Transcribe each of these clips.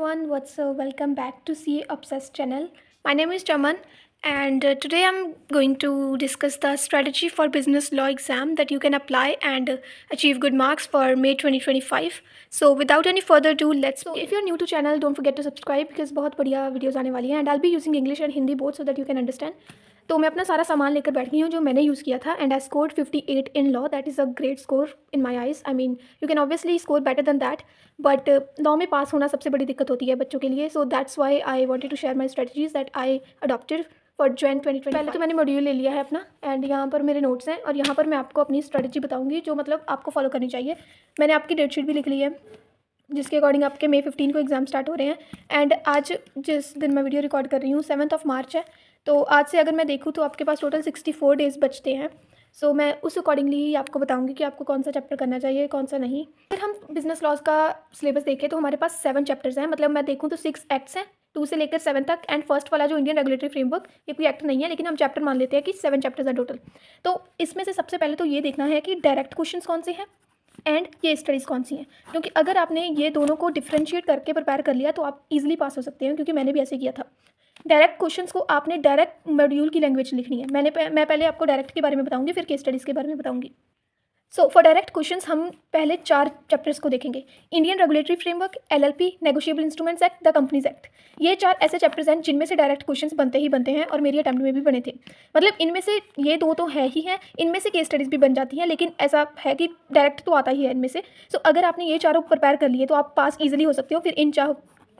everyone, welcome back to CA Obsessed channel. My name is Chaman and today I'm going to discuss the strategy for business law exam that you can apply and achieve good marks for May 2025. So without any further ado, if you're new to channel, don't forget to subscribe because बहुत बढ़िया videos आने वाली हैं and I'll be using English and Hindi both so that you can understand. तो मैं अपना सारा सामान लेकर बैठ गई हूँ जो मैंने यूज़ किया था and I scored 58 in law. That is a great score in my eyes. I mean you can obviously score better than that, but law में पास होना सबसे बड़ी दिक्कत होती है बच्चों के लिए. So that's why I wanted to share my strategies that I adopted for join 2020. पहले तो मैंने मॉड्यूल ले लिया है अपना एंड यहाँ पर मेरे नोट्स हैं और यहाँ पर मैं आपको अपनी स्ट्रेटजी बताऊँगी जो मतलब आपको फॉलो करनी चाहिए. मैंने आपकी डेट शीट भी लिख ली है जिसके अकॉर्डिंग आपके May 15 को एग्ज़ाम स्टार्ट हो रहे हैं. एंड आज जिस दिन मैं वीडियो रिकॉर्ड कर रही हूँ 7 मार्च है, तो आज से अगर मैं देखूँ तो आपके पास टोटल 64 डेज़ बचते हैं. सो मैं उस अकॉर्डिंगली ही आपको बताऊंगी कि आपको कौन सा चैप्टर करना चाहिए कौन सा नहीं. अगर हम बिजनेस लॉज का सिलेबस देखें तो हमारे पास 7 चैप्टर्स हैं. मतलब मैं देखूँ तो 6 एक्ट्स हैं 2 से लेकर 7 तक. एंड फर्स्ट वाला जो इंडियन रेगुलेटरी फ्रेमवर्क ये कोई एक्ट नहीं है लेकिन हम चैप्टर मान लेते हैं कि 7 चैप्टर्स हैं टोटल. तो इसमें से सबसे पहले तो ये देखना है कि डायरेक्ट क्वेश्चंस कौन से हैं एंड ये स्टडीज़ कौन सी हैं. क्योंकि अगर आपने ये दोनों को डिफ्रेंशिएट करके प्रिपेयर कर लिया तो आप इजीली पास हो सकते हैं, क्योंकि मैंने भी ऐसे किया था. डायरेक्ट क्वेश्चंस को आपने डायरेक्ट मॉड्यूल की लैंग्वेज लिखनी है. मैं पहले आपको डायरेक्ट के बारे में बताऊंगी फिर केस स्टडीज़ के बारे में बताऊंगी. सो फॉर डायरेक्ट क्वेश्चंस हम पहले 4 चैप्टर्स को देखेंगे. Indian regulatory framework, LLP, negotiable instruments act, the companies act. ये 4 ऐसे चैप्टर्स हैं जिनमें से डायरेक्ट क्वेश्चंस बनते ही बनते हैं और मेरी अटेम्प्ट में भी बने थे. मतलब इनमें से ये 2 तो है ही हैं, इनमें से केस स्टडीज़ भी बन जाती हैं, लेकिन ऐसा है कि डायरेक्ट तो आता ही है इनमें से. सो अगर आपने ये चारों प्रिपेयर कर लिए तो आप पास ईजिली हो सकते हो. फिर इन चारों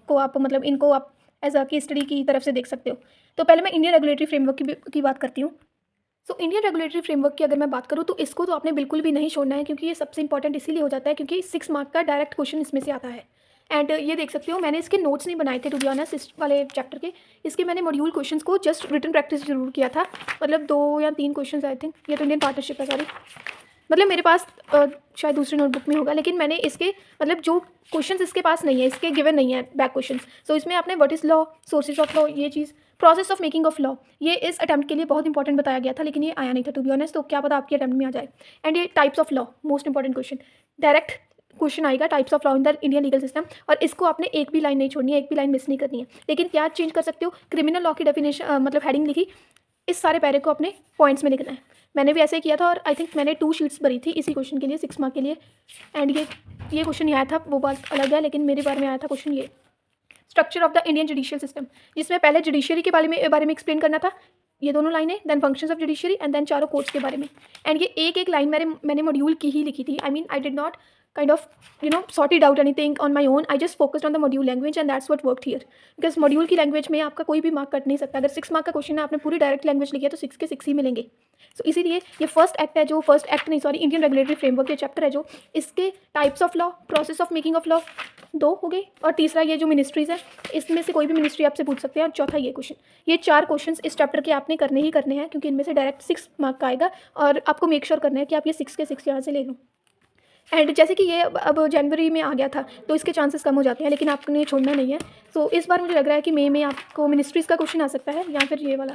को आप मतलब इनको आप एज अ केस स्टडी की तरफ से देख सकते हो. तो पहले मैं इंडियन रेगुलेटरी फ्रेमवर्क की बात करती हूँ. सो इंडियन रेगुलेटरी फ्रेमवर्क की अगर मैं बात करूँ तो इसको तो आपने बिल्कुल भी नहीं छोड़ना है, क्योंकि ये सबसे इंपॉर्टेंट इसीलिए हो जाता है क्योंकि 6 मार्क का डायरेक्ट क्वेश्चन इसमें से आता है. एंड ये देख सकते हो मैंने इसके नोट्स नहीं बनाए थे टू बी ऑनेस्ट इस वाले चैप्टर के. इसके मैंने मॉड्यूल क्वेश्चंस को जस्ट रिटन प्रैक्टिस जरूर किया था. मतलब 2 या 3 क्वेश्चंस आई थिंक. ये तो इंडियन पार्टनरशिप है सॉरी. मतलब मेरे पास शायद दूसरी नोटबुक में होगा, लेकिन मैंने इसके मतलब जो क्वेश्चंस इसके पास नहीं है, इसके गिवन नहीं है बैक क्वेश्चंस. सो इसमें आपने what is law, sources of law, ये चीज़, process of making of law, ये इस अटैम्प्ट के लिए बहुत इंपॉर्टेंट बताया गया था लेकिन ये आया नहीं था टू बी ऑनेस्ट. तो क्या पता आपकी अटैम्प्ट में आ जाए. एंड ये types of law, most important question, direct question आएगा types of law in the Indian legal system. और इसको आपने एक भी लाइन नहीं छोड़नी है, एक भी लाइन मिस नहीं करनी है. लेकिन क्या चेंज कर सकते हो, क्रिमिनल लॉ की डेफिनेशन मतलब हेडिंग लिखी, इस सारे पैरे को अपने पॉइंट्स में लिखना है. मैंने भी ऐसे ही किया था और आई थिंक मैंने 2 शीट्स भरी थी इसी क्वेश्चन के लिए 6 मार्क के लिए. एंड ये क्वेश्चन नहीं आया था, वो बात अलग है, लेकिन मेरे बारे में आया था क्वेश्चन ये structure of the Indian judicial system, जिसमें पहले जुडिशरी के बारे में एक्सप्लेन करना था, ये दोनों लाइनें, then functions of judiciary and then चारों कोर्ट्स के बारे में. एंड ये एक लाइन मैंने मॉड्यूल की ही लिखी थी. I mean I did not kind of sorted out anything on my own. I just focused on the module language and that's what worked here. Because module की लैंग्वेज में आपका कोई भी मार्क कट नहीं सकता. अगर 6 मार्क का question है आपने पूरी डायरेक्ट लैंग्वेज लिखी है तो 6 के 6 ही मिलेंगे. सो इसीलिए ये इंडियन रेगुलेटरी फ्रेमवर्क ये चैप्टर है जो इसके types of law, process of making of law 2 हो गए, और तीसरा ये जो मिनिस्ट्रीज़ है इसमें से कोई भी मिनिस्ट्री आपसे पूछ सकते हैं, और चौथा ये क्वेश्चन. ये 4 क्वेश्चन इस चैप्टर के आपने करने ही करने हैं क्योंकि इनमें से डायरेक्ट 6 मार्क का आएगा और आपको मेक श्योर करना है कि आप ये 6 के 6 यहाँ से ले लो. एंड जैसे कि ये अब जनवरी में आ गया था तो इसके चांसेस कम हो जाते हैं, लेकिन आपने छोड़ना नहीं है. सो इस बार मुझे लग रहा है कि मई में आपको मिनिस्ट्रीज़ का क्वेश्चन आ सकता है या फिर ये वाला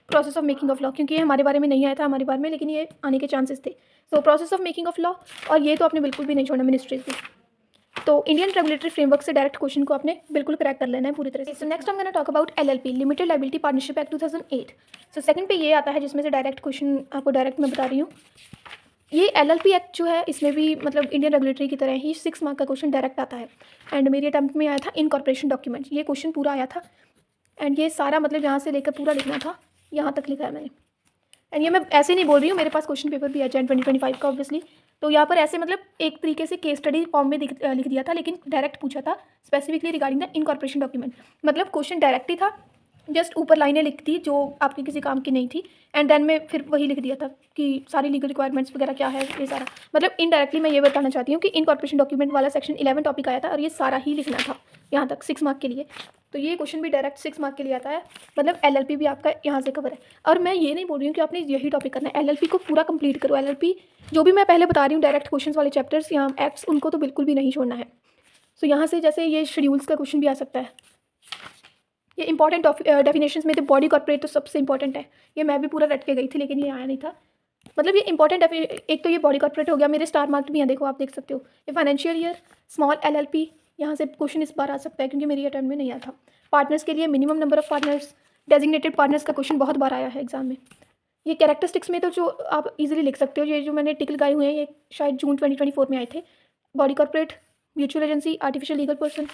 process of making of law, क्योंकि ये हमारे बारे में नहीं आया था हमारे बारे में, लेकिन ये आने के चांसेस थे. So process of making of law, और ये तो आपने बिल्कुल भी नहीं छोड़ना मिनिस्ट्रीज़ भी. तो इंडियन रेगुलेटरी फ्रेमवर्क से डायरेक्ट क्वेश्चन को आपने बिल्कुल क्रैक कर लेना है पूरी तरह से. सो नेक्स्ट हम gonna talk about LLP, limited liability partnership act 2008. So second पे ये आता है जिसमें से डायरेक्ट क्वेश्चन आपको डायरेक्ट मैं बता रही हूँ. ये LLP एक्ट जो है इसमें भी मतलब इंडियन रेगुलेटरी की तरह ही 6 मार्क का क्वेश्चन डायरेक्ट आता है. एंड मेरी अटेम्प्ट में आया था इनकॉर्पोरेशन डॉक्यूमेंट, ये क्वेश्चन पूरा आया था. एंड ये सारा मतलब यहाँ से लेकर पूरा लिखना था, यहाँ तक लिखा है मैंने. एंड ये मैं ऐसे नहीं बोल रही हूँ, मेरे पास क्वेश्चन पेपर भी है जैन 2025 का ऑब्वियसली. तो यहाँ पर ऐसे मतलब एक तरीके से केस स्टडी फॉर्म में लिख दिया था, लेकिन डायरेक्ट पूछा था specifically regarding the incorporation document. मतलब क्वेश्चन डायरेक्ट ही था, जस्ट ऊपर लाइनें लिख दी जो आपके किसी काम की नहीं थी. एंड देन मैं फिर वही लिख दिया था कि सारी लीगल रिक्वायरमेंट्स वगैरह क्या है ये सारा. मतलब इनडायरेक्टली मैं ये बताना चाहती हूँ कि इनकॉर्पोरेशन डॉक्यूमेंट वाला सेक्शन 11 टॉपिक आया था और ये सारा ही लिखना था यहाँ तक 6 मार्क के लिए. तो ये क्वेश्चन भी डायरेक्ट 6 मार्क के लिए आता है. मतलब LLP भी आपका यहाँ से कवर है. और मैं ये नहीं बोल रही हूँ कि आपने यही टॉपिक करना है, LLP को पूरा कंप्लीट करो. LLP जो भी मैं पहले बता रही हूँ डायरेक्ट क्वेश्चन वाले चैप्टर्स या एक्ट्स, उनको तो बिल्कुल भी नहीं छोड़ना है. सो यहाँ से जैसे ये शेड्यूल्स का क्वेश्चन भी आ सकता है. ये इंपॉर्टेंट डेफिनेशंस में तो बॉडी कॉर्पोरेट तो सबसे इंपॉर्टेंट है. ये मैं भी पूरा रट के गई थी लेकिन ये आया नहीं था. मतलब ये इंपॉर्टेंट एक तो ये बॉडी कॉर्पोरेट हो गया, मेरे स्टार मार्क्ड भी हैं, देखो आप देख सकते हो. ये फाइनेंशियल ईयर, स्मॉल LLP, यहाँ से क्वेश्चन इस बार आ सकता है क्योंकि मेरी अटेम्प्ट में नहीं आया था। पार्टनर्स के लिए minimum number of partners, designated partners का क्वेश्चन बहुत बार आया है एग्जाम में। ये कैरेक्टरिस्टिक्स में तो जो आप इजीली लिख सकते हो, ये जो मैंने टिक लगाए हुए हैं ये शायद जून 2024 में आए थे। Body corporate, mutual agency, artificial legal person,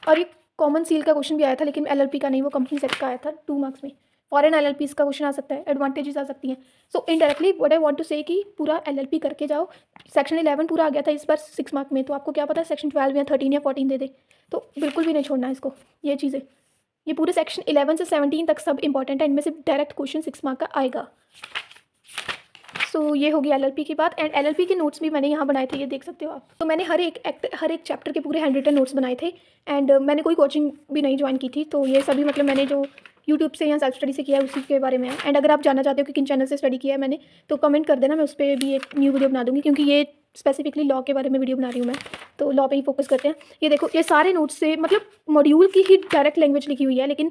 और ये कॉमन सील का क्वेश्चन भी आया था लेकिन एलएलपी का नहीं, वो कंपनी सेक्ट का आया था 2 मार्क्स में। फॉरेन एलएलपीज का क्वेश्चन आ सकता है, एडवांटेजेस आ सकती हैं। So indirectly what I want to say कि पूरा एलएलपी करके जाओ। सेक्शन 11 पूरा आ गया था इस बार 6 मार्क में, तो आपको क्या पता है सेक्शन 12 या 13 या 14 दे दे, तो बिल्कुल भी नहीं छोड़ना है इसको। ये चीज़ें, ये पूरे सेक्शन 11 से 17 तक सब इंपॉर्टेंट है, इनमें से डायरेक्ट क्वेश्चन 6 मार्क का आएगा। सो ये होगी एलएलपी की बात। एंड एलएलपी के नोट्स भी मैंने यहाँ बनाए थे, ये देख सकते हो आप। तो मैंने हर एक चैप्टर के पूरे 100 नोट्स बनाए थे। एंड मैंने कोई कोचिंग भी नहीं ज्वाइन की थी, तो ये सभी मतलब मैंने जो यूट्यूब से या सेल्फ स्टडी से किया है उसी के बारे में है। एंड अगर आप जानना चाहते हो कि किन चैनल से स्टडी किया है मैंने, तो कमेंट कर देना, मैं उस पर भी एक न्यू वीडियो बना दूँगी, क्योंकि ये स्पेसिफिकली लॉ के बारे में वीडियो बना रही हूँ मैं, तो लॉ पे ही फोकस करते हैं। ये देखो, ये सारे नोट्स से मतलब मॉड्यूल की ही डायरेक्ट लैंग्वेज लिखी हुई है, लेकिन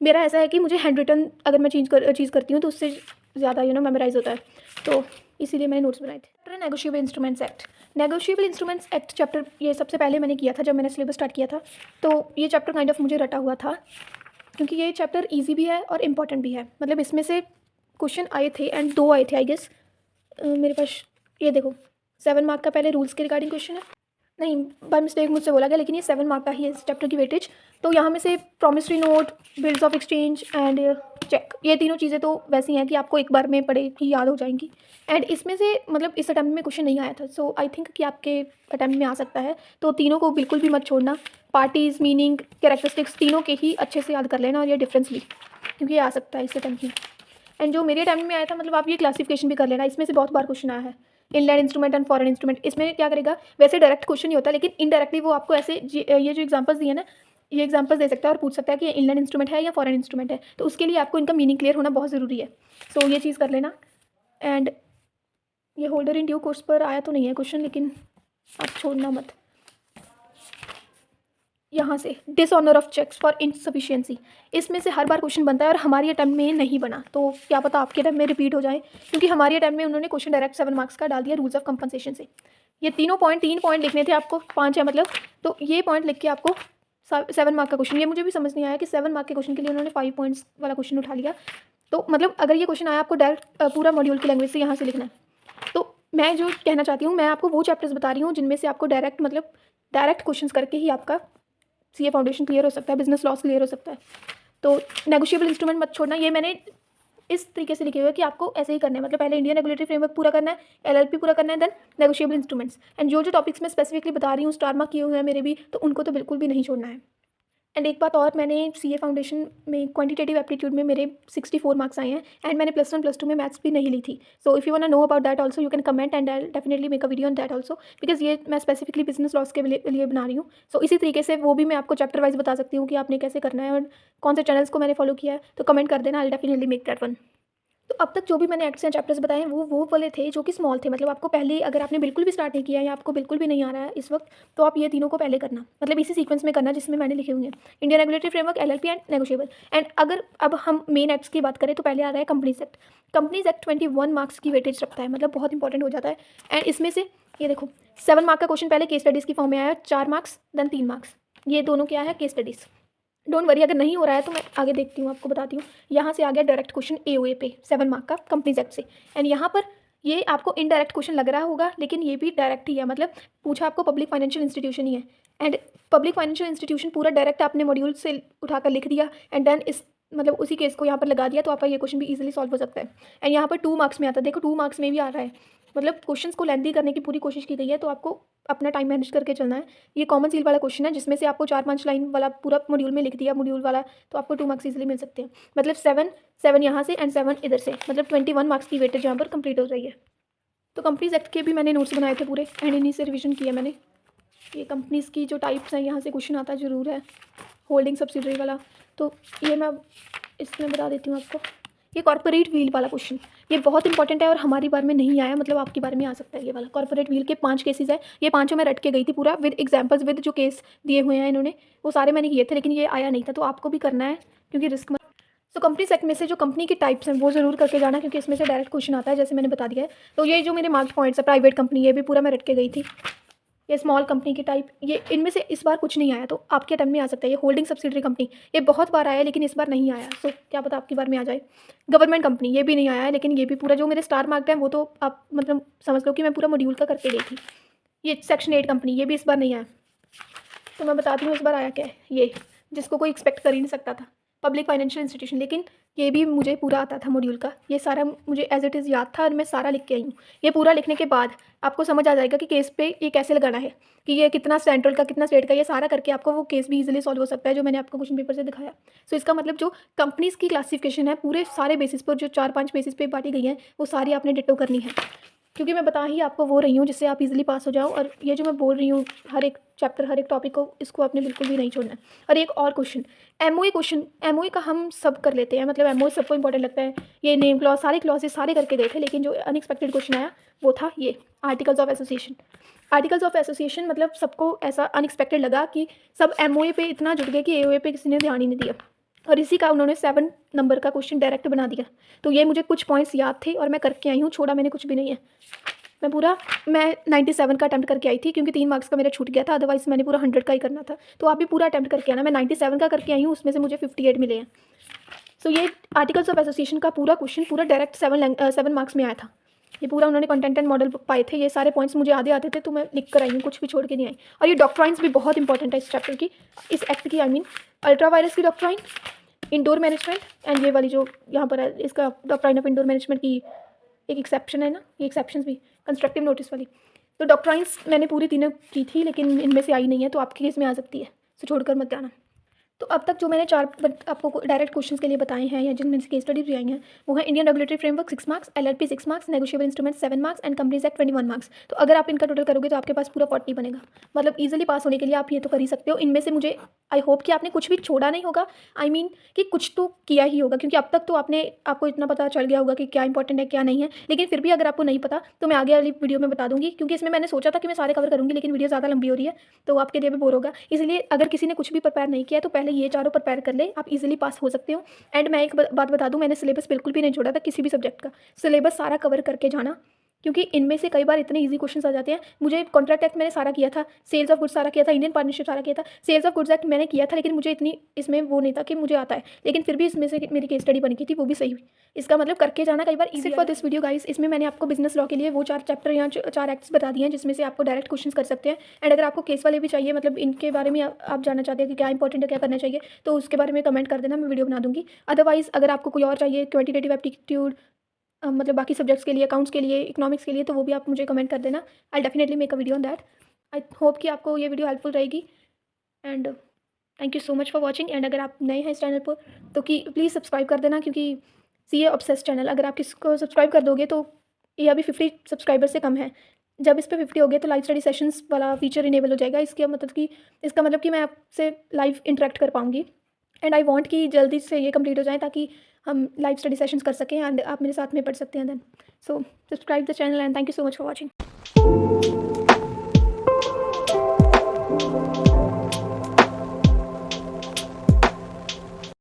मेरा ऐसा है कि मुझे हैंड रिटन अगर मैं चीज़ करती हूँ तो उससे ज़्यादा मेमोराइज होता है, तो इसीलिए मैंने नोट्स बनाए थे। Chapter negotiable instruments act. Negotiable instruments act chapter ये सबसे पहले मैंने किया था जब मैंने सिलेबस स्टार्ट किया था, तो ये चैप्टर काइंड ऑफ मुझे रटा हुआ था, क्योंकि ये चैप्टर ईजी भी है और इम्पॉर्टेंट भी है। मतलब इसमें से क्वेश्चन आए थे एंड 2 आए थे आई गेस मेरे पास। ये देखो 7 मार्क का पहले रूल्स के रिगार्डिंग क्वेश्चन है, नहीं बाय मिस्टेक मुझसे बोला गया, लेकिन ये 7 मार्क का ही है इस चैप्टर की वेटेज। तो यहाँ में से promissory note, bills of exchange and cheque, ये तीनों चीज़ें तो वैसी हैं कि आपको एक बार में पढ़े ही याद हो जाएंगी। एंड इसमें से मतलब इस अटैम्प्ट में क्वेश्चन नहीं आया था, सो आई थिंक कि आपके अटैम्प्ट में आ सकता है, तो तीनों को बिल्कुल भी मत छोड़ना। पार्टीज़, मीनिंग, कैरेक्टरिस्टिक्स तीनों के ही अच्छे से याद कर लेना, और ये डिफरेंस भी, क्योंकि ये आ सकता है इस अटैम्प्ट में। एंड जो मेरे अटैम्प्ट में आया था, मतलब आप ये क्लासिफिकेशन भी कर लेना, इसमें से बहुत बार क्वेश्चन आया है। Inland instrument and foreign instrument, इसमें क्या करेगा, वैसे डायरेक्ट क्वेश्चन नहीं होता, लेकिन इनडायरेक्टली वो आपको ऐसे ये जो एग्जांपल्स दिए ना, ये एग्जांपल्स दे सकता है और पूछ सकता है कि ये इनलैंड इंस्ट्रूमेंट है या फॉरेन इंस्ट्रूमेंट है, तो उसके लिए आपको इनका मीनिंग क्लियर होना बहुत ज़रूरी है। सो ये चीज़ कर लेना। एंड ये होल्डर इन ड्यू कोर्स पर आया तो नहीं है क्वेश्चन, लेकिन आप छोड़ना मत। यहाँ से dishonour of cheques for insufficiency, इसमें से हर बार क्वेश्चन बनता है और हमारी अटैम्प्ट में नहीं बना, तो क्या पता आपके अटैम्प्ट में रिपीट हो जाए, क्योंकि हमारी अटैम्प्ट में उन्होंने क्वेश्चन डायरेक्ट 7 मार्क्स का डाल दिया रूल्स ऑफ कंपनसेशन से। ये 3 पॉइंट लिखने थे आपको, 5 है मतलब, तो ये पॉइंट लिख के आपको 7 मार्क का क्वेश्चन, ये मुझे भी समझ नहीं आया कि 7 मार्क के क्वेश्चन के लिए उन्होंने 5 पॉइंट्स वाला क्वेश्चन उठा लिया। तो मतलब अगर ये क्वेश्चन आया आपको डायरेक्ट पूरा मॉड्यूल की लैंग्वेज से यहाँ से लिखना है। तो मैं जो कहना चाहती हूँ, मैं आपको वो चैप्टर्स बता रही हूँ जिनमें से आपको डायरेक्ट क्वेश्चन करके ही आपका सीए फाउंडेशन क्लियर हो सकता है, बिजनेस लॉस क्लियर हो सकता है। तो नेगोशिएबल इंस्ट्रूमेंट मत छोड़ना, ये मैंने इस तरीके से लिखे हुए कि आपको ऐसे ही करना है, मतलब पहले इंडियन रेगुलेटरी फ्रेमवर्क पूरा करना है, एलएलपी पूरा करना है, देन नेगोशिएबल इंस्ट्रूमेंट्स। एंड जो टॉपिक्स मैं स्पेसिफिकली बता रही हूँ, स्टार मार्क किए हुए हैं मेरे भी, तो उनको तो बिल्कुल भी नहीं छोड़ना है। एंड एक बात और, मैंने सीए फाउंडेशन में क्वांटिटेटिव एप्टीट्यूड में मेरे 64 मार्क्स आए हैं, एंड मैंने +1 +2 में मैथ्स भी नहीं ली थी। So if you want to know about that also you can comment and I definitely make a video on that also, because ये मैं स्पेसिफिकली बिजनेस लॉस के लिए बना रही हूँ। सो इसी तरीके से वो भी मैं आपको चैप्टर वाइज बता सकती हूँ कि आपने कैसे करना है और कौन से चैनल्स को मैंने फॉलो किया है, तो कमेंट कर देना, आई डेफिनेटली मेक दैट वन। तो अब तक जो भी मैंने एक्ट्स या चैप्टर्स बताए हैं वो वाले थे जो कि स्मॉल थे, मतलब आपको पहले, अगर आपने बिल्कुल भी स्टार्ट नहीं किया या आपको बिल्कुल भी नहीं आ रहा है इस वक्त, तो आप ये तीनों को पहले करना, मतलब इसी सीक्वेंस में करना जिसमें मैंने लिखे हुए हैं, Indian regulatory framework, LLP and negotiable. And अगर अब हम मेन एक्ट्स की बात करें तो पहले आ रहा है companies act. Companies act 21 marks की वेटेज रखता है, मतलब बहुत इंपॉर्टेंट हो जाता है। एंड इसमें से ये देखो 7 मार्क का क्वेश्चन पहले केस स्टडीज़ की फॉर्म में आया, 4 मार्क्स देन 3 मार्क्स, ये दोनों क्या है, केस स्टडीज़। डोंट वरी, अगर नहीं हो रहा है तो मैं आगे देखती हूँ, आपको बताती हूँ। यहाँ से आ गया डायरेक्ट क्वेश्चन एओए पे 7 मार्क का कंपनीज एक्ट से। एंड यहाँ पर ये आपको इनडायरेक्ट क्वेश्चन लग रहा होगा, लेकिन ये भी डायरेक्ट ही है, मतलब पूछा आपको पब्लिक फाइनेंशियल इंस्टीट्यूशन ही है। एंड पब्लिक फाइनेंशियल इंस्टीट्यूशन पूरा डायरेक्ट आपने मॉड्यूल से उठाकर लिख दिया एंड देन इस मतलब उसी केस को यहाँ पर लगा दिया, तो आपका ये क्वेश्चन भी इजीली सॉल्व हो सकता है। एंड यहाँ पर 2 मार्क्स में आता है, देखो 2 मार्क्स में भी आ रहा है, मतलब क्वेश्चंस को लेंथी करने की पूरी कोशिश की गई है, तो आपको अपना टाइम मैनेज करके चलना है। ये कॉमन सील वाला क्वेश्चन है जिसमें से आपको 4-5 लाइन वाला पूरा मॉड्यूल में लिख दिया मॉड्यूल वाला, तो आपको 2 मार्क्स इजीली मिल सकते हैं, मतलब 7 यहाँ से एंड 7 इधर से, मतलब 21 मार्क्स की वेटेज यहाँ पर कंप्लीट हो रही है। तो कंपनीज एक्ट के भी मैंने नोट्स बनाए थे पूरे, एंड इन्हीं से रिविजन किया मैंने। ये कंपनीज़ की जो टाइप्स हैं यहाँ से क्वेश्चन आता ज़रूर है, होल्डिंग सब्सिडरी वाला, तो ये मैं इसमें बता देती हूँ आपको। ये कॉर्पोरेट व्हील वाला क्वेश्चन, ये बहुत इंपॉर्टेंट है और हमारी बार में नहीं आया, मतलब आपकी बार में आ सकता है ये वाला। कॉर्पोरेट व्हील के 5 केसेस है, ये 5 मैं रट के गई थी पूरा विद एग्जांपल्स, विद जो केस दिए हुए हैं इन्होंने, वो सारे मैंने किए थे, लेकिन ये आया नहीं था, तो आपको भी करना है क्योंकि रिस्क मत। तो कंपनी सेक्ट में से जो कंपनी की टाइप्स हैं वो ज़रूर करके जाना, क्योंकि इसमें से डायरेक्ट क्वेश्चन आता है, जैसे मैंने बता दिया है। तो ये जो मेरे मार्क्स पॉइंट्स है, प्राइवेट कंपनी, ये भी पूरा मैं रट के गई थी। ये स्मॉल कंपनी की टाइप, ये इनमें से इस बार कुछ नहीं आया, तो आपके अटेम्प्ट में आ सकता है। ये होल्डिंग सब्सिडरी कंपनी, ये बहुत बार आया लेकिन इस बार नहीं आया, सो क्या पता आपकी बार में आ जाए। गवर्नमेंट कंपनी, ये भी नहीं आया, लेकिन ये भी पूरा जो मेरे स्टार मार्क्ड है वो तो आप मतलब समझ लो कि मैं पूरा मॉड्यूल का करके गई थी। ये सेक्शन 8 कंपनी, ये भी इस बार नहीं आया। तो मैं बताती हूँ इस बार आया क्या है, ये जिसको कोई एक्सपेक्ट कर ही नहीं सकता था, पब्लिक फाइनेंशियल इंस्टीट्यूशन, लेकिन ये भी मुझे पूरा आता था मॉड्यूल का। ये सारा मुझे एज इट इज़ याद था और मैं सारा लिख के आई हूँ। ये पूरा लिखने के बाद आपको समझ आ जाएगा कि केस पे ये कैसे लगाना है, कि ये कितना सेंट्रल का कितना स्टेट का, ये सारा करके आपको वो केस भी इजीली सॉल्व हो सकता है, जो मैंने आपको क्वेश्चन पेपर से दिखाया। सो इसका मतलब जो कंपनीज़ की क्लासिफिकेशन है पूरे सारे बेसिस पर, जो 4-5 बेसिस पे बांटी गई हैं, वो सारी आपने डिटो करनी है, क्योंकि मैं बता ही आपको वो रही हूँ जिससे आप इजीली पास हो जाओ। और ये जो मैं बोल रही हूँ हर एक चैप्टर, हर एक टॉपिक को, इसको आपने बिल्कुल भी नहीं छोड़ना है। और एक और क्वेश्चन, एमओए का हम सब कर लेते हैं, मतलब एमओए सबको इंपॉर्टेंट लगता है। ये नेम क्लॉज, सारे क्लॉजेस सारे करके गए थे, लेकिन जो अनएक्सपेक्टेड क्वेश्चन आया वो था ये articles of association. Articles of association मतलब सबको ऐसा अनएक्सपेक्टेड लगा कि सब एमओए पे इतना जुट गए कि एओए पे किसी ने ध्यान ही नहीं दिया, और इसी का उन्होंने 7 नंबर का क्वेश्चन डायरेक्ट बना दिया। तो ये मुझे कुछ पॉइंट्स याद थे और मैं करके आई हूँ, छोड़ा मैंने कुछ भी नहीं है। मैं 97 का अटैम्प्ट करके आई थी, क्योंकि 3 मार्क्स का मेरा छूट गया था, अदरवाइज़ मैंने पूरा 100 का ही करना था। तो आप भी पूरा अटैम्प्ट करके आना। मैं 97 का करके आई हूँ, उसमें से मुझे 58 मिले हैं। सो ये आर्टिकल्स ऑफ एसोसिएशन का पूरा क्वेश्चन पूरा डायरेक्ट 7 मार्क्स में आया था। ये पूरा उन्होंने कंटेंट एंड मॉडल पाए थे, ये सारे पॉइंट्स मुझे आधे आते थे, तो मैं लिख कर आई हूँ, कुछ भी छोड़ के नहीं आई। और ये डॉक्ट्राइन्स भी बहुत इंपॉर्टेंट है इस चैप्टर की, इस एक्ट की, आई मीन अल्ट्रा वायरस की डॉक्ट्राइन, इंडोर मैनेजमेंट, एंड ये वाली जो यहाँ पर है इसका डॉक्ट्राइन ऑफ इंडोर मैनेजमेंट की एक एक्सेप्शन है ना, ये एक्सेप्शंस भी कंस्ट्रक्टिव नोटिस वाली। तो डॉक्ट्राइन्स मैंने पूरी तीनों की थी, लेकिन इनमें से आई नहीं है, तो आपके केस में आ सकती है, तो छोड़कर मत जाना। तो अब तक जो मैंने 4 आपको डायरेक्ट क्वेश्चंस के लिए बताए हैं, या जिनमें से केस स्टडीज भी आई हैं, वो है Indian regulatory framework 6 marks, LRP 6 marks, negotiable instrument 7 marks and companies act 21 marks. तो अगर आप इनका टोटल करोगे तो आपके पास पूरा 40 बनेगा। मतलब ईजिली पास होने के लिए आप ये तो कर ही सकते हो। इनमें से मुझे आई होप कि आपने कुछ भी छोड़ा नहीं होगा, आई मीन कि कुछ तो किया ही होगा, क्योंकि अब तक तो आपको इतना पता चल गया होगा कि क्या इंपॉर्टेंट है क्या नहीं है। लेकिन फिर भी अगर आपको नहीं पता तो मैं आगे वाली वीडियो में बता दूंगी, क्योंकि इसमें मैंने सोचा था कि मैं सारे कवर करूँगी, लेकिन वीडियो ज़्यादा लंबी हो रही है तो आपके लिए भी बोर होगा। इसलिए अगर किसी ने कुछ भी प्रिपेयर नहीं किया तो पहले ये चारों प्रिपेयर कर ले, आप इजीली पास हो सकते हो। एंड मैं एक बात बता दूं, मैंने सिलेबस बिल्कुल भी नहीं छोड़ा था किसी भी सब्जेक्ट का, सिलेबस सारा कवर करके जाना, क्योंकि इनमें से कई बार इतने इजी क्वेश्चंस आ जाते हैं। मुझे कॉन्ट्रैक्ट एक्ट मैंने सारा किया था, सेल्स ऑफ गुड्स सारा किया था, इंडियन पार्टनरशिप सारा किया था। सेल्स ऑफ गुड्स एक्ट मैंने किया था, लेकिन मुझे इतनी इसमें वो नहीं था कि मुझे आता है, लेकिन फिर भी इसमें से मेरी केस स्टडी बनी की थी, वो भी सही हुई। इसका मतलब करके जाना कई बार easy. For this video guys, इसमें मैंने आपको बिजनेस लॉ के लिए वो 4 चैप्टर या 4 एक्ट्स बता दिए हैं, जिसमें से आपको डायरेक्ट क्वेश्चन कर सकते हैं। एंड अगर आपको केस वाले भी चाहिए, मतलब इनके बारे में आप जानना चाहते हैं कि क्या इंपॉर्टेंट है, क्या करना चाहिए, तो उसके बारे में कमेंट कर देना, मैं वीडियो बना दूंगी। अदरवाइज अगर आपको कोई और चाहिए, क्वांटिटेटिव एप्टीट्यूड, मतलब बाकी सब्जेक्ट्स के लिए, अकाउंट्स के लिए, इकोनॉमिक्स के लिए, तो वो भी आप मुझे कमेंट कर देना। आई definitely make a video on that. I hope कि आपको ये वीडियो हेल्पफुल रहेगी। And thank you so much for watching. And अगर आप नए हैं इस चैनल पर तो कि प्लीज़ सब्सक्राइब कर देना, क्योंकि सीए ऑब्सेस चैनल, अगर आप किसको सब्सक्राइब कर दोगे तो ये अभी 50 सब्सक्राइबर से कम है। जब इस पर 50 हो गए तो लाइव स्टडी सेशंस वाला फीचर इनेबल हो जाएगा। इसका मतलब कि मैं आपसे लाइव इंटरेक्ट कर पाऊँगी। एंड आई वांट कि जल्दी से ये कंप्लीट हो जाए, ताकि हम लाइव स्टडी सेशंस कर सकें एंड आप मेरे साथ में पढ़ सकते हैं then. So subscribe the channel and thank you so much for watching.